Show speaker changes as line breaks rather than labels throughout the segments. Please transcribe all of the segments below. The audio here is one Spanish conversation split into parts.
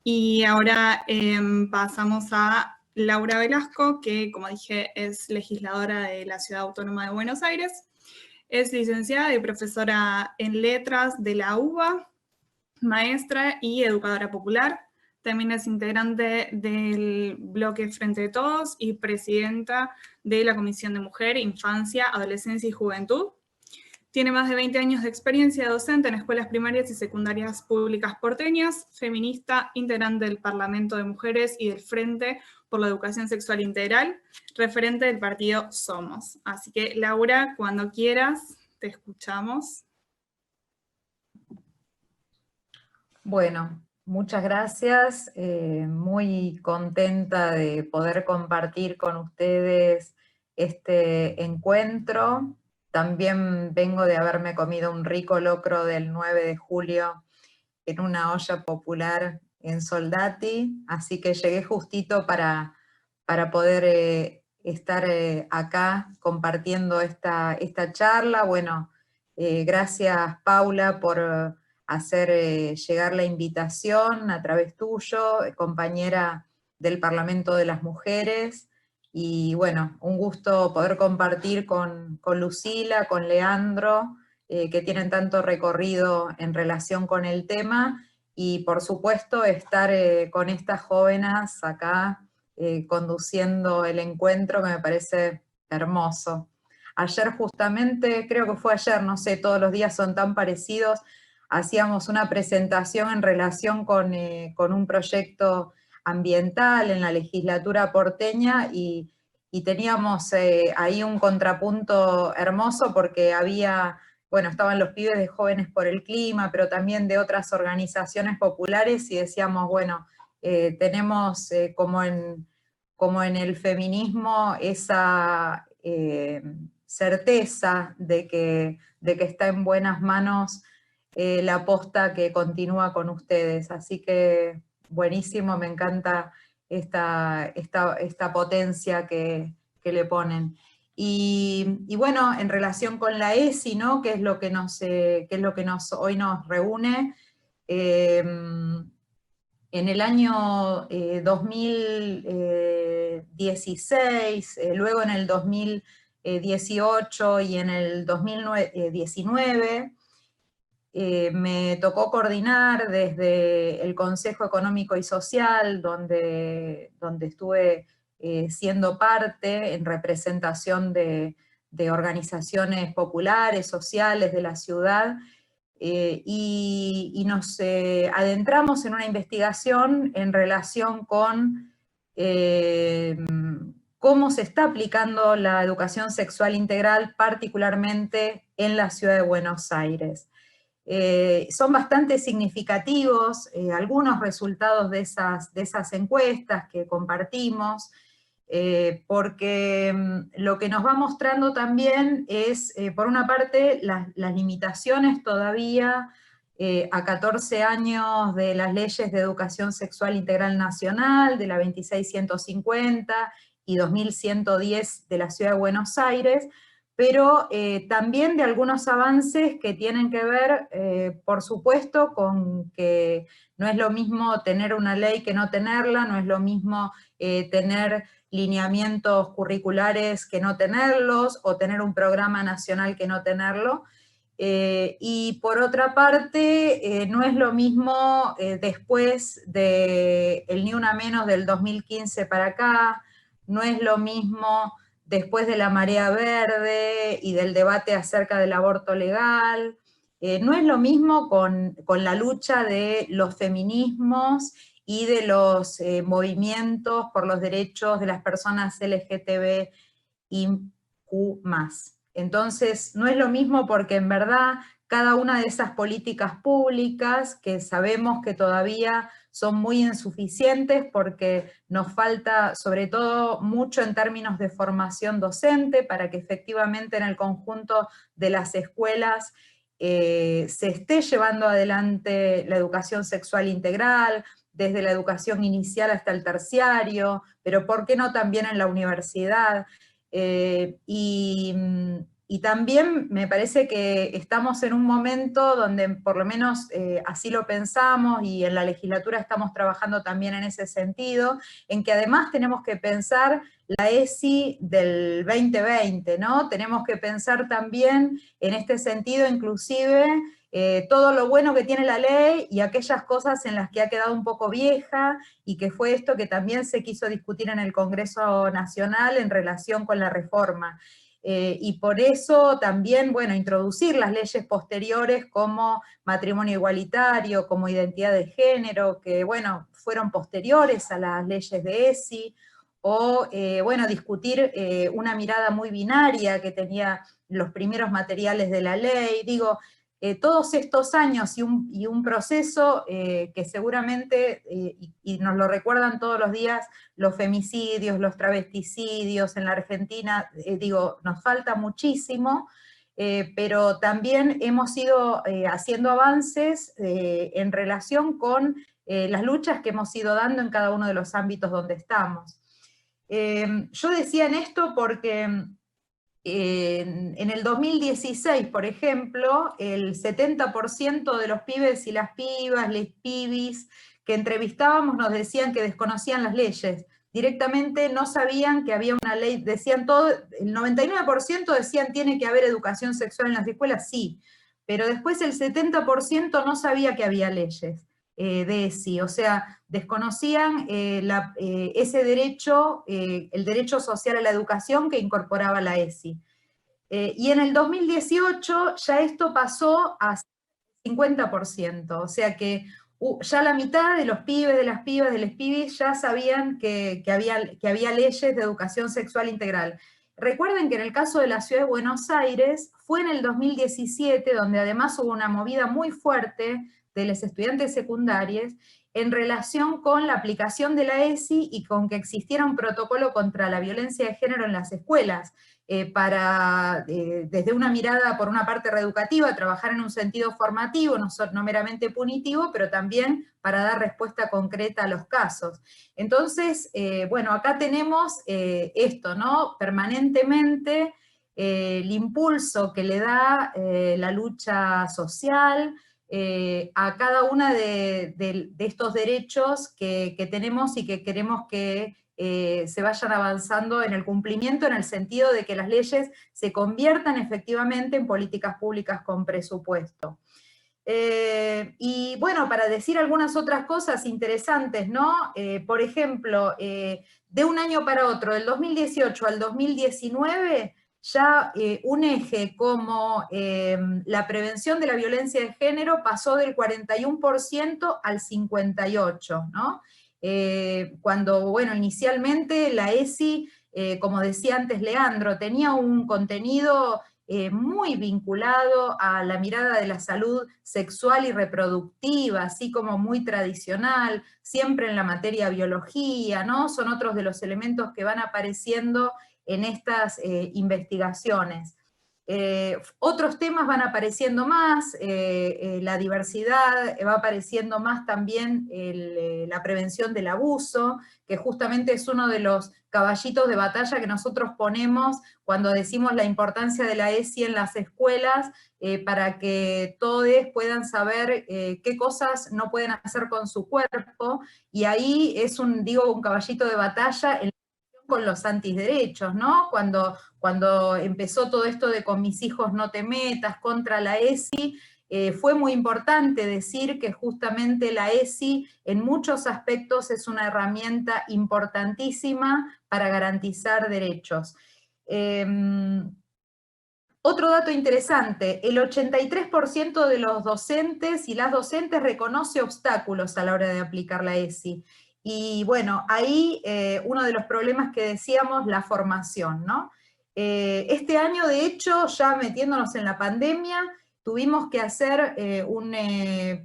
Y ahora pasamos a Laura Velasco, que como dije es legisladora de la Ciudad Autónoma de Buenos Aires. Es licenciada y profesora en letras de la UBA, maestra y educadora popular. También es integrante del bloque Frente de Todos y presidenta de la Comisión de Mujer, Infancia, Adolescencia y Juventud. Tiene más de 20 años de experiencia docente en escuelas primarias y secundarias públicas porteñas, feminista, integrante del Parlamento de Mujeres y del Frente por la Educación Sexual Integral, referente del partido Somos. Así que, Laura, cuando quieras, te escuchamos.
Bueno, muchas gracias. Muy contenta de poder compartir con ustedes este encuentro. También vengo de haberme comido un rico locro del 9 de julio en una olla popular en Soldati, así que llegué justito para poder estar acá compartiendo esta charla. Bueno, gracias Paula por hacer llegar la invitación a través tuyo, compañera del Parlamento de las Mujeres, y bueno, un gusto poder compartir con Lucila, con Leandro, que tienen tanto recorrido en relación con el tema, y por supuesto estar con estas jóvenes acá conduciendo el encuentro, que me parece hermoso. Ayer justamente, creo que fue ayer, no sé, todos los días son tan parecidos, hacíamos una presentación en relación con un proyecto ambiental en la legislatura porteña, y teníamos ahí un contrapunto hermoso porque había, bueno, estaban los pibes de Jóvenes por el Clima, pero también de otras organizaciones populares, y decíamos, bueno, tenemos como en el feminismo esa certeza de que está en buenas manos la posta que continúa con ustedes. Así que buenísimo, me encanta esta potencia que le ponen. Y bueno, en relación con la ESI, ¿no? Que es lo que hoy nos reúne. En el año 2016, luego en el 2018 y en el 2019, me tocó coordinar desde el Consejo Económico y Social, donde estuve siendo parte en representación de organizaciones populares, sociales de la ciudad, y nos adentramos en una investigación en relación con cómo se está aplicando la educación sexual integral, particularmente en la ciudad de Buenos Aires. Son bastante significativos algunos resultados de esas encuestas que compartimos, porque lo que nos va mostrando también es, por una parte, las limitaciones todavía a 14 años de las leyes de educación sexual integral nacional, de la 26150 y 2110 de la Ciudad de Buenos Aires, pero también de algunos avances que tienen que ver, por supuesto, con que no es lo mismo tener una ley que no tenerla, no es lo mismo tener lineamientos curriculares que no tenerlos, o tener un programa nacional que no tenerlo. Y por otra parte, no es lo mismo después del Ni Una Menos del 2015 para acá, no es lo mismo después de la marea verde y del debate acerca del aborto legal, no es lo mismo con la lucha de los feminismos y de los movimientos por los derechos de las personas LGTBIQ+. Entonces, no es lo mismo porque en verdad cada una de esas políticas públicas, que sabemos que todavía son muy insuficientes porque nos falta sobre todo mucho en términos de formación docente para que efectivamente en el conjunto de las escuelas se esté llevando adelante la educación sexual integral, desde la educación inicial hasta el terciario, pero ¿por qué no también en la universidad? Y Y también me parece que estamos en un momento donde, por lo menos así lo pensamos, y en la legislatura estamos trabajando también en ese sentido, en que además tenemos que pensar la ESI del 2020, ¿no? Tenemos que pensar también en este sentido, inclusive, todo lo bueno que tiene la ley y aquellas cosas en las que ha quedado un poco vieja, y que fue esto que también se quiso discutir en el Congreso Nacional en relación con la reforma. Y por eso también, bueno, introducir las leyes posteriores como matrimonio igualitario, como identidad de género, que, bueno, fueron posteriores a las leyes de ESI, o, bueno, discutir una mirada muy binaria que tenía los primeros materiales de la ley. Digo, todos estos años y un proceso que seguramente, y nos lo recuerdan todos los días, los femicidios, los travesticidios en la Argentina, digo, nos falta muchísimo, pero también hemos ido haciendo avances en relación con las luchas que hemos ido dando en cada uno de los ámbitos donde estamos. Yo decía en esto porque en el 2016, por ejemplo, el 70% de los pibes y las pibas, les pibis, que entrevistábamos nos decían que desconocían las leyes. Directamente no sabían que había una ley, decían todo, el 99% decían tiene que haber educación sexual en las escuelas, sí, pero después el 70% no sabía que había leyes de ESI, o sea, desconocían ese derecho, el derecho social a la educación que incorporaba la ESI. Y en el 2018 ya esto pasó a 50%, o sea que ya la mitad de los pibes, de las pibas, de los pibis ya sabían que había leyes de educación sexual integral. Recuerden que en el caso de la ciudad de Buenos Aires fue en el 2017, donde además hubo una movida muy fuerte de los estudiantes secundarios en relación con la aplicación de la ESI y con que existiera un protocolo contra la violencia de género en las escuelas, desde una mirada, por una parte reeducativa, trabajar en un sentido formativo, no meramente punitivo, pero también para dar respuesta concreta a los casos. Entonces, bueno, acá tenemos esto, ¿no? Permanentemente el impulso que le da la lucha social, a cada uno de estos derechos que tenemos y que queremos que se vayan avanzando en el cumplimiento, en el sentido de que las leyes se conviertan efectivamente en políticas públicas con presupuesto. Y bueno, para decir algunas otras cosas interesantes, ¿no? Por ejemplo, de un año para otro, del 2018 al 2019, ya un eje como la prevención de la violencia de género pasó del 41% al 58%, ¿no? Cuando, bueno, inicialmente la ESI, como decía antes Leandro, tenía un contenido muy vinculado a la mirada de la salud sexual y reproductiva, así como muy tradicional, siempre en la materia biología, ¿no? Son otros de los elementos que van apareciendo en estas investigaciones. Otros temas van apareciendo más, la diversidad, va apareciendo más también la prevención del abuso, que justamente es uno de los caballitos de batalla que nosotros ponemos cuando decimos la importancia de la ESI en las escuelas, para que todos puedan saber qué cosas no pueden hacer con su cuerpo, y ahí es un caballito de batalla en con los antiderechos, ¿no? Cuando empezó todo esto de con mis hijos no te metas, contra la ESI, fue muy importante decir que justamente la ESI en muchos aspectos es una herramienta importantísima para garantizar derechos. Otro dato interesante, el 83% de los docentes y las docentes reconoce obstáculos a la hora de aplicar la ESI. Y bueno, ahí uno de los problemas que decíamos, la formación, ¿no? Este año, de hecho, ya metiéndonos en la pandemia, tuvimos que hacer un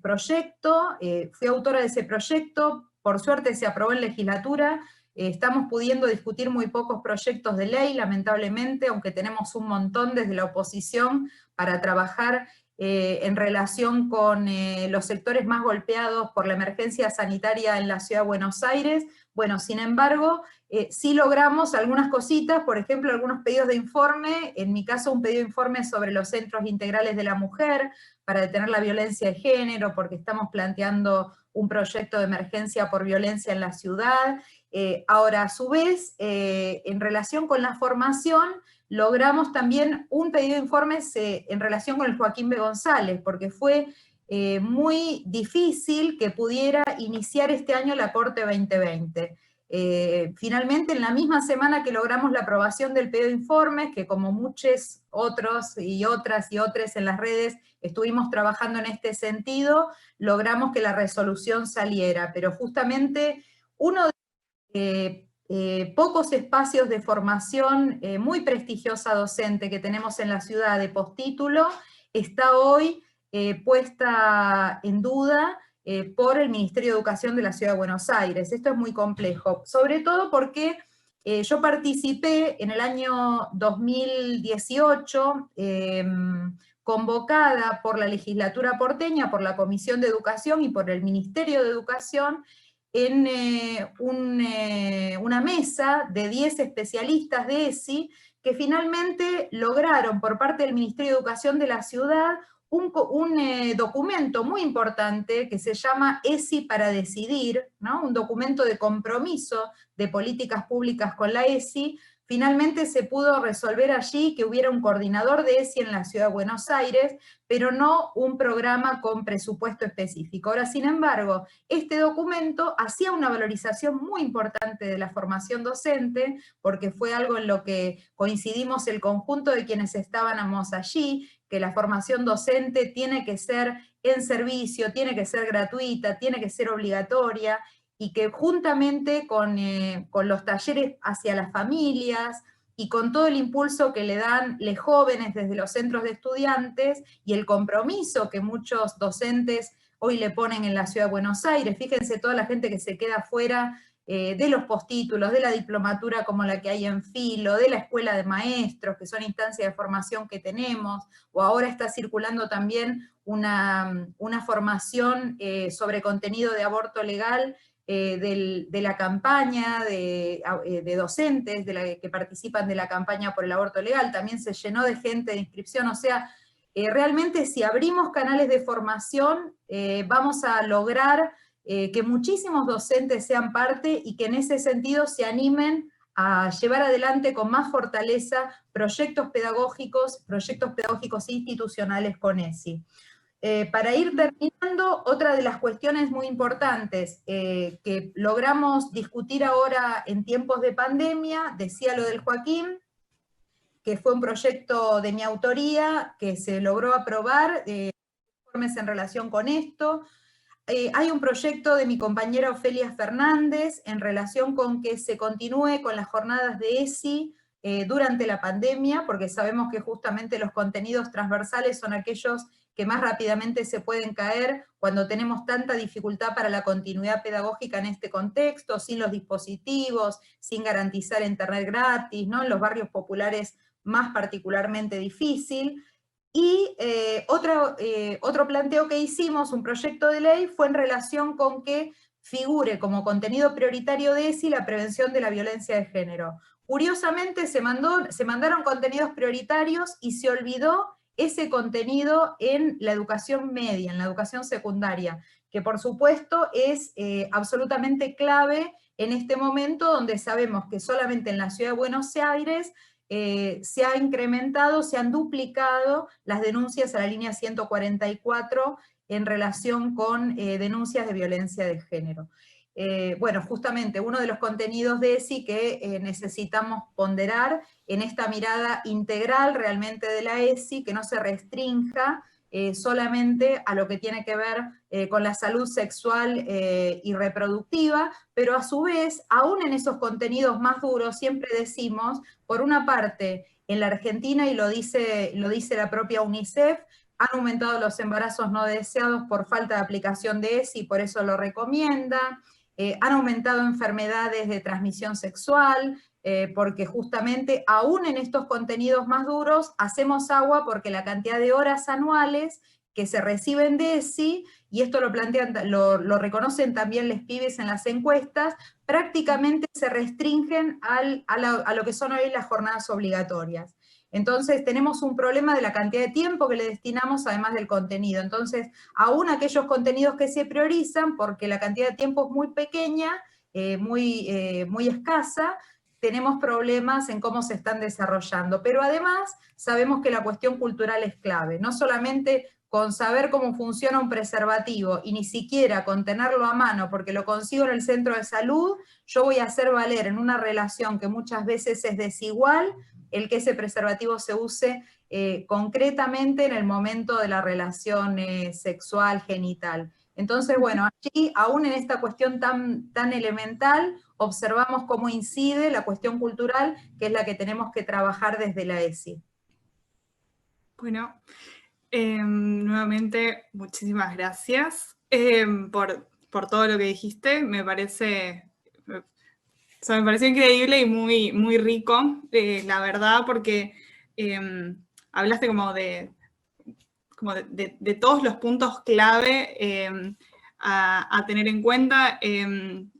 proyecto, fui autora de ese proyecto, por suerte se aprobó en legislatura, estamos pudiendo discutir muy pocos proyectos de ley, lamentablemente, aunque tenemos un montón desde la oposición para trabajar en relación con los sectores más golpeados por la emergencia sanitaria en la Ciudad de Buenos Aires. Bueno, sin embargo, sí logramos algunas cositas, por ejemplo, algunos pedidos de informe, en mi caso un pedido de informe sobre los centros integrales de la mujer, para detener la violencia de género, porque estamos planteando un proyecto de emergencia por violencia en la ciudad. Ahora, a su vez, en relación con la formación, logramos también un pedido de informes en relación con el Joaquín B. González, porque fue muy difícil que pudiera iniciar este año la Corte 2020. Finalmente, en la misma semana que logramos la aprobación del pedido de informes, que como muchos otros y otras en las redes estuvimos trabajando en este sentido, logramos que la resolución saliera, pero justamente uno de pocos espacios de formación muy prestigiosa docente que tenemos en la ciudad de postítulo, está hoy puesta en duda por el Ministerio de Educación de la Ciudad de Buenos Aires. Esto es muy complejo, sobre todo porque yo participé en el año 2018, convocada por la legislatura porteña, por la Comisión de Educación y por el Ministerio de Educación, en una mesa de 10 especialistas de ESI, que finalmente lograron por parte del Ministerio de Educación de la ciudad un documento muy importante que se llama ESI para decidir, ¿no? Un documento de compromiso de políticas públicas con la ESI. Finalmente se pudo resolver allí que hubiera un coordinador de ESI en la Ciudad de Buenos Aires, pero no un programa con presupuesto específico. Ahora, sin embargo, este documento hacía una valorización muy importante de la formación docente, porque fue algo en lo que coincidimos el conjunto de quienes estábamos allí, que la formación docente tiene que ser en servicio, tiene que ser gratuita, tiene que ser obligatoria, y que juntamente con los talleres hacia las familias y con todo el impulso que le dan los jóvenes desde los centros de estudiantes y el compromiso que muchos docentes hoy le ponen en la Ciudad de Buenos Aires, fíjense toda la gente que se queda fuera de los postítulos, de la diplomatura como la que hay en Filo, de la escuela de maestros, que son instancias de formación que tenemos, o ahora está circulando también una formación sobre contenido de aborto legal, de la campaña de docentes que participan de la campaña por el aborto legal, también se llenó de gente de inscripción, o sea, realmente si abrimos canales de formación, vamos a lograr que muchísimos docentes sean parte y que en ese sentido se animen a llevar adelante con más fortaleza proyectos pedagógicos institucionales con ESI. Para ir terminando, otra de las cuestiones muy importantes que logramos discutir ahora en tiempos de pandemia, decía lo del Joaquín, que fue un proyecto de mi autoría, que se logró aprobar, informes en relación con esto. Hay un proyecto de mi compañera Ofelia Fernández en relación con que se continúe con las jornadas de ESI durante la pandemia, porque sabemos que justamente los contenidos transversales son aquellos que más rápidamente se pueden caer cuando tenemos tanta dificultad para la continuidad pedagógica en este contexto, sin los dispositivos, sin garantizar internet gratis, ¿no? En los barrios populares más particularmente difícil. Y otro planteo que hicimos, un proyecto de ley, fue en relación con que figure como contenido prioritario de ESI la prevención de la violencia de género. Curiosamente se mandaron contenidos prioritarios y se olvidó ese contenido en la educación media, en la educación secundaria, que por supuesto es absolutamente clave en este momento donde sabemos que solamente en la Ciudad de Buenos Aires se ha incrementado, se han duplicado las denuncias a la línea 144 en relación con denuncias de violencia de género. Bueno, justamente uno de los contenidos de ESI que necesitamos ponderar en esta mirada integral realmente de la ESI, que no se restrinja solamente a lo que tiene que ver con la salud sexual y reproductiva, pero a su vez, aún en esos contenidos más duros, siempre decimos, por una parte, en la Argentina, y lo dice la propia UNICEF, han aumentado los embarazos no deseados por falta de aplicación de ESI, por eso lo recomienda. Han aumentado enfermedades de transmisión sexual, porque justamente aún en estos contenidos más duros hacemos agua porque la cantidad de horas anuales que se reciben de ESI, y esto lo plantean, lo reconocen también los pibes en las encuestas, prácticamente se restringen a lo que son hoy las jornadas obligatorias. Entonces tenemos un problema de la cantidad de tiempo que le destinamos además del contenido. Entonces, aún aquellos contenidos que se priorizan, porque la cantidad de tiempo es muy pequeña, muy escasa, tenemos problemas en cómo se están desarrollando. Pero además sabemos que la cuestión cultural es clave, no solamente con saber cómo funciona un preservativo y ni siquiera con tenerlo a mano porque lo consigo en el centro de salud, yo voy a hacer valer en una relación que muchas veces es desigual el que ese preservativo se use concretamente en el momento de la relación sexual, genital. Entonces, bueno, allí, aún en esta cuestión tan elemental, observamos cómo incide la cuestión cultural, que es la que tenemos que trabajar desde la ESI.
Bueno, nuevamente, muchísimas gracias por todo lo que dijiste. Me pareció increíble y muy, muy rico, la verdad, porque hablaste como de todos los puntos clave a tener en cuenta.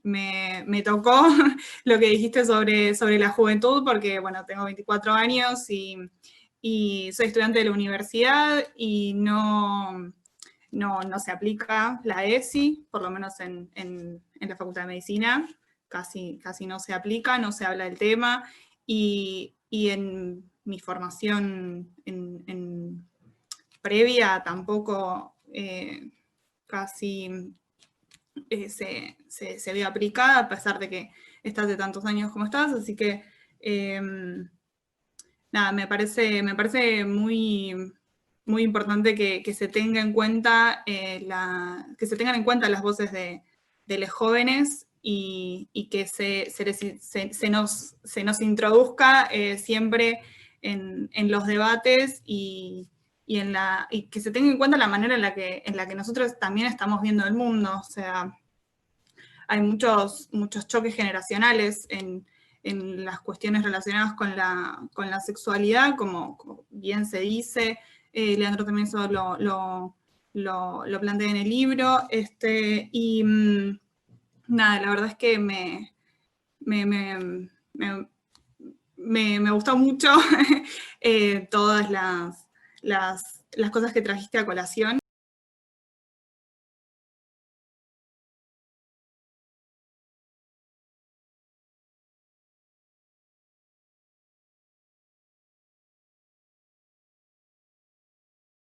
Me tocó lo que dijiste sobre la juventud, porque bueno, tengo 24 años y soy estudiante de la universidad y no se aplica la ESI, por lo menos en la Facultad de Medicina, casi no se aplica, no se habla del tema, y en mi formación previa tampoco casi se vio aplicada, a pesar de que estás de tantos años como estás, así que nada, me parece muy, muy importante que se tenga en cuenta que se tengan en cuenta las voces de los jóvenes y que se nos introduzca siempre en los debates y que se tenga en cuenta la manera en la que nosotros también estamos viendo el mundo. O sea, hay muchos choques generacionales en las cuestiones relacionadas con la sexualidad, como bien se dice. Leandro también eso lo plantea en el libro. Y nada, la verdad es que me gustó mucho todas las cosas que trajiste a colación.